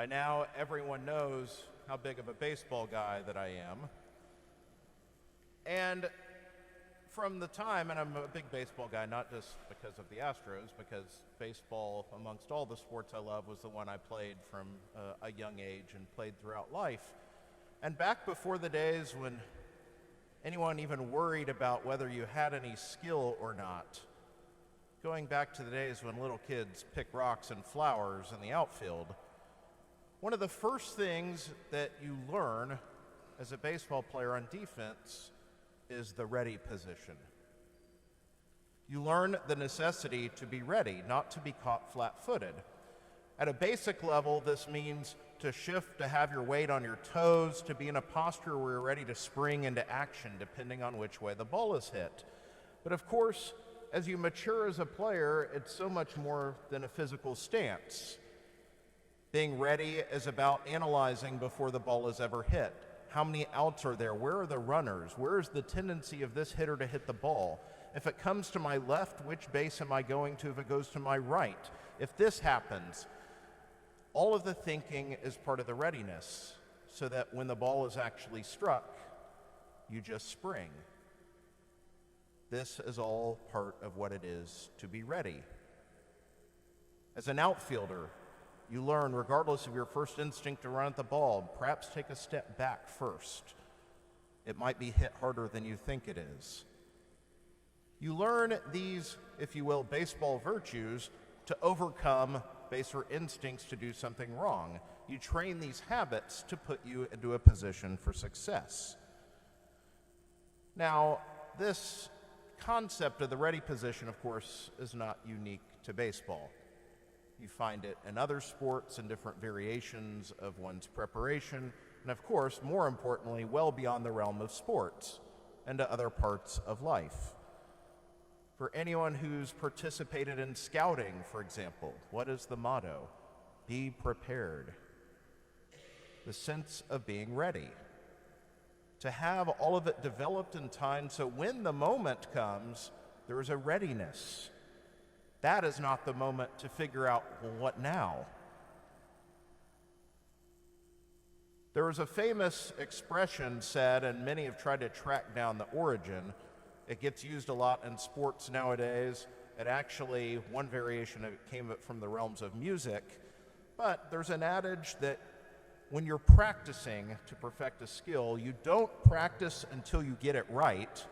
now, everyone knows how big of a baseball guy that I am. And from the time, and I'm a big baseball guy, not just because of the Astros, because baseball, amongst all the sports I love, was the one I played from a young age and played throughout life. And back before the days when anyone even worried about whether you had any skill or not, going back to the days when little kids pick rocks and flowers in the outfield, one of the first things that you learn as a baseball player on defense is the ready position. You learn the necessity to be ready, not to be caught flat-footed. At a basic level, this means to shift, to have your weight on your toes, to be in a posture where you're ready to spring into action, depending on which way the ball is hit. But of course, as you mature as a player, it's so much more than a physical stance. Being ready is about analyzing before the ball is ever hit. How many outs are there? Where are the runners? Where is the tendency of this hitter to hit the ball? If it comes to my left, which base am I going to if it goes to my right? If this happens, all of the thinking is part of the readiness, so that when the ball is actually struck, you just spring. This is all part of what it is to be ready. As an outfielder, you learn, regardless of your first instinct to run at the ball, perhaps take a step back first. It might be hit harder than you think it is. You learn these, if you will, baseball virtues to overcome baser instincts to do something wrong. You train these habits to put you into a position for success. Now, this concept of the ready position, of course, is not unique to baseball. You find it in other sports and different variations of one's preparation, and of course, more importantly, well beyond the realm of sports and to other parts of life. For anyone who's participated in scouting, for example, what is the motto? Be prepared. The sense of being ready. To have all of it developed in time so when the moment comes, there is a readiness. That is not the moment to figure out, well, what now? There is a famous expression said, and many have tried to track down the origin. It gets used a lot in sports nowadays. It actually, one variation of it came from the realms of music. But there's an adage that when you're practicing to perfect a skill, you don't practice until you get it right.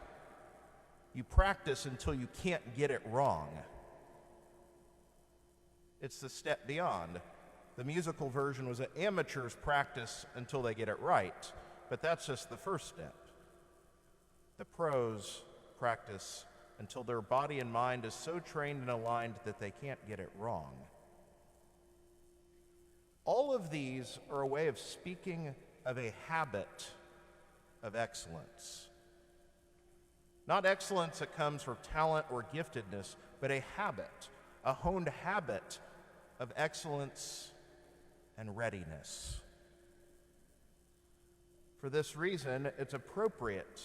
You practice until you can't get it wrong. It's the step beyond. The musical version was that amateurs practice until they get it right, but that's just the first step. The pros practice until their body and mind is so trained and aligned that they can't get it wrong. All of these are a way of speaking of a habit of excellence. Not excellence that comes from talent or giftedness, but a habit, a honed habit of excellence and readiness. For this reason, it's appropriate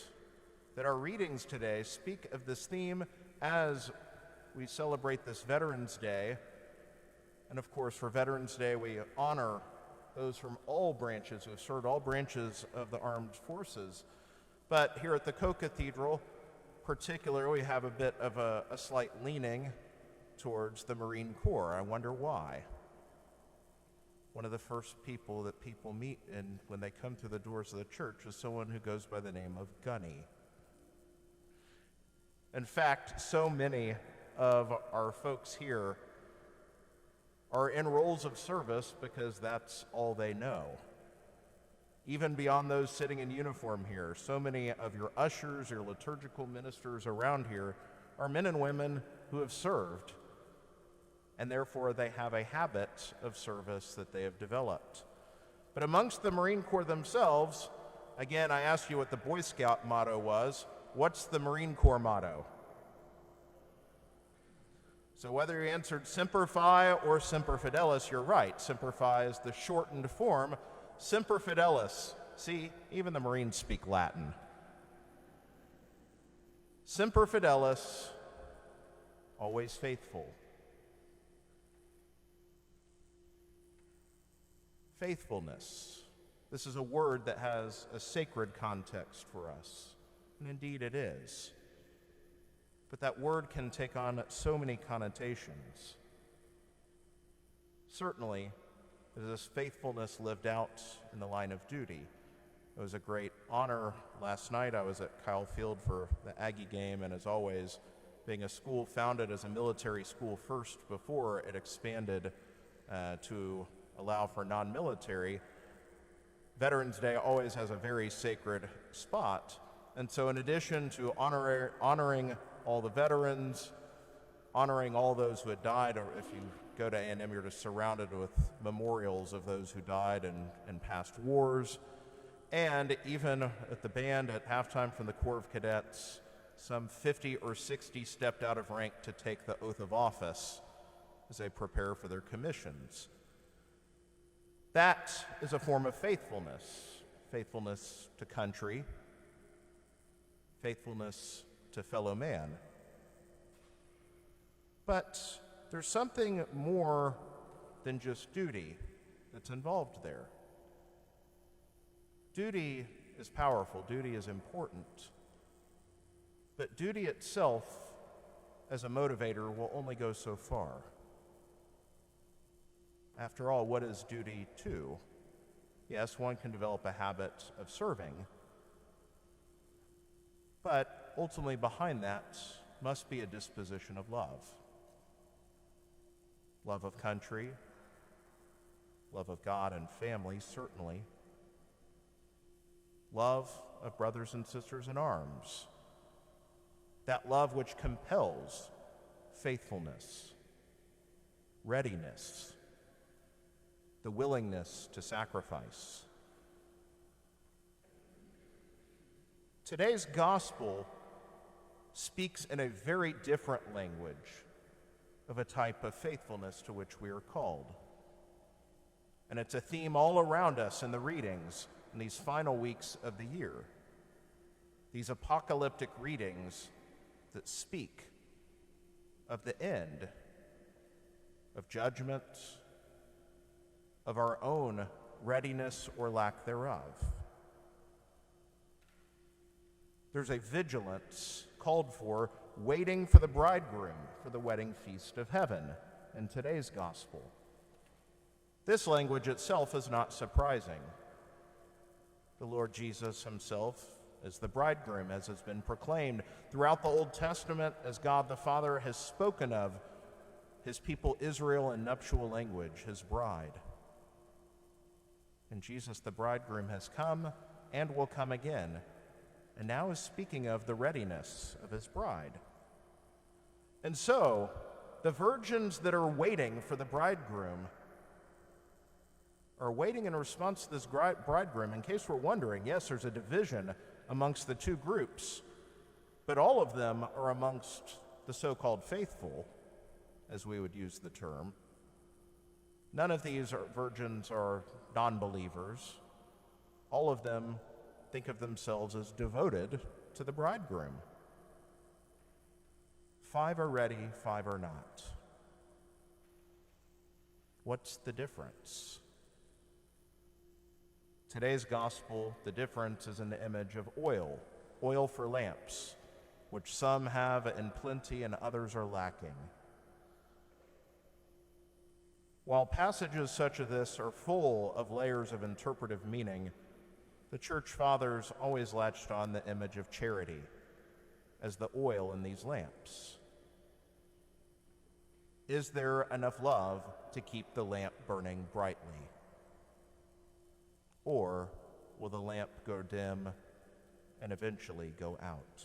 that our readings today speak of this theme as we celebrate this Veterans Day. And of course, for Veterans Day, we honor those from all branches who have served all branches of the armed forces. But here at the Co-Cathedral, particularly, we have a bit of a slight leaning towards the Marine Corps. I wonder why. One of the first people that people meet when they come through the doors of the church is someone who goes by the name of Gunny. In fact, so many of our folks here are in roles of service because that's all they know. Even beyond those sitting in uniform here, so many of your ushers, your liturgical ministers around here are men and women who have served, and therefore they have a habit of service that they have developed. But amongst the Marine Corps themselves, again, I asked you what the Boy Scout motto was. What's the Marine Corps motto? So whether you answered Semper Fi or Semper Fidelis, you're right. Semper Fi is the shortened form. Semper Fidelis. See, even the Marines speak Latin. Semper Fidelis, always faithful. Faithfulness. This is a word that has a sacred context for us, and indeed it is. But that word can take on so many connotations. Certainly, is this faithfulness lived out in the line of duty. It was a great honor last night. I was at Kyle Field for the Aggie game, and as always, being a school founded as a military school first before it expanded to allow for non-military, Veterans Day always has a very sacred spot. And so in addition to honoring all the veterans, honoring all those who had died, or if you go to A&M, you're just surrounded with memorials of those who died in past wars. And even at the band at halftime from the Corps of Cadets, some 50 or 60 stepped out of rank to take the oath of office as they prepare for their commissions. That is a form of faithfulness. Faithfulness to country, faithfulness to fellow man. But there's something more than just duty that's involved there. Duty is powerful, duty is important, but duty itself as a motivator will only go so far. After all, what is duty to? Yes, one can develop a habit of serving, but ultimately behind that must be a disposition of love. Love of country, love of God and family, certainly. Love of brothers and sisters in arms. That love which compels faithfulness, readiness, the willingness to sacrifice. Today's gospel speaks in a very different language of a type of faithfulness to which we are called. And it's a theme all around us in the readings in these final weeks of the year. These apocalyptic readings that speak of the end, of judgment, of our own readiness or lack thereof. There's a vigilance called for, waiting for the bridegroom for the wedding feast of heaven in today's gospel. This language itself is not surprising. The Lord Jesus himself is the bridegroom, as has been proclaimed throughout the Old Testament, as God the Father has spoken of his people Israel in nuptial language, his bride. And Jesus the bridegroom has come and will come again, and now is speaking of the readiness of his bride. And so, the virgins that are waiting for the bridegroom are waiting in response to this bridegroom. In case we're wondering, yes, there's a division amongst the two groups, but all of them are amongst the so-called faithful, as we would use the term. None of these virgins are non-believers. All of them think of themselves as devoted to the bridegroom. 5 are ready, 5 are not. What's the difference? Today's gospel, the difference is in the image of oil for lamps, which some have in plenty and others are lacking. While passages such as this are full of layers of interpretive meaning, the Church Fathers always latched on the image of charity as the oil in these lamps. Is there enough love to keep the lamp burning brightly? Or will the lamp go dim and eventually go out?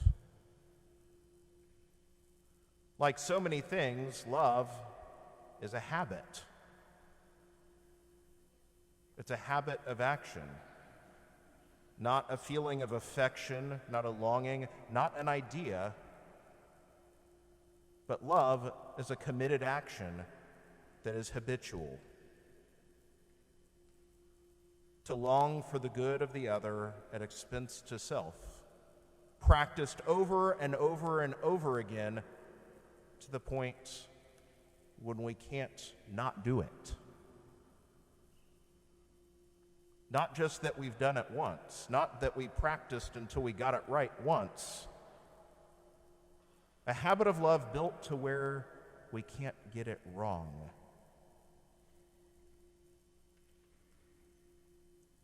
Like so many things, love is a habit. It's a habit of action, not a feeling of affection, not a longing, not an idea, but love is a committed action that is habitual. To long for the good of the other at expense to self, practiced over and over and over again to the point when we can't not do it. Not just that we've done it once, not that we practiced until we got it right once. A habit of love built to where we can't get it wrong.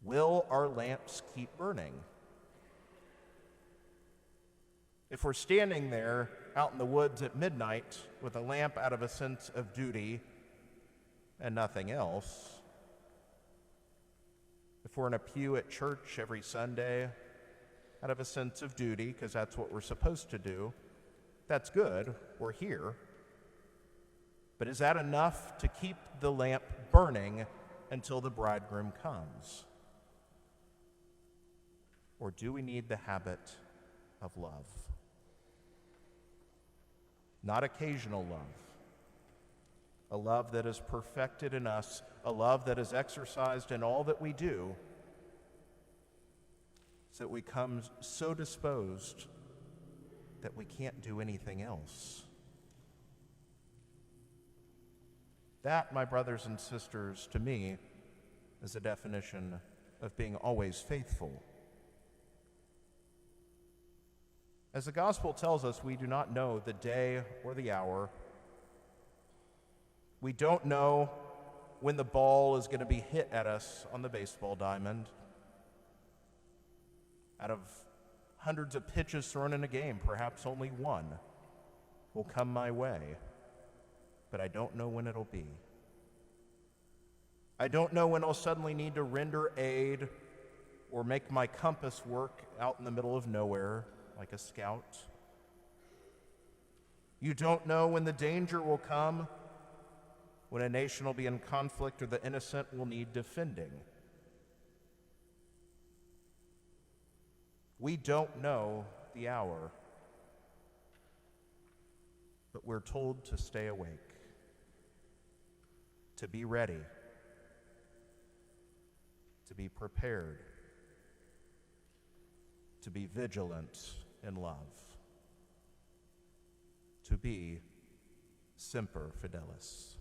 Will our lamps keep burning? If we're standing there out in the woods at midnight with a lamp out of a sense of duty and nothing else, if we're in a pew at church every Sunday out of a sense of duty, because that's what we're supposed to do, that's good, we're here. But is that enough to keep the lamp burning until the bridegroom comes? Or do we need the habit of love? Not occasional love. A love that is perfected in us, a love that is exercised in all that we do, so that we come so disposed that we can't do anything else. That, my brothers and sisters, to me, is a definition of being always faithful. As the gospel tells us, we do not know the day or the hour. We don't know when the ball is going to be hit at us on the baseball diamond. Out of hundreds of pitches thrown in a game, perhaps only one will come my way, but I don't know when it'll be. I don't know when I'll suddenly need to render aid or make my compass work out in the middle of nowhere like a scout. You don't know when the danger will come, when a nation will be in conflict or the innocent will need defending. We don't know the hour, but we're told to stay awake, to be ready, to be prepared, to be vigilant in love, to be semper fidelis.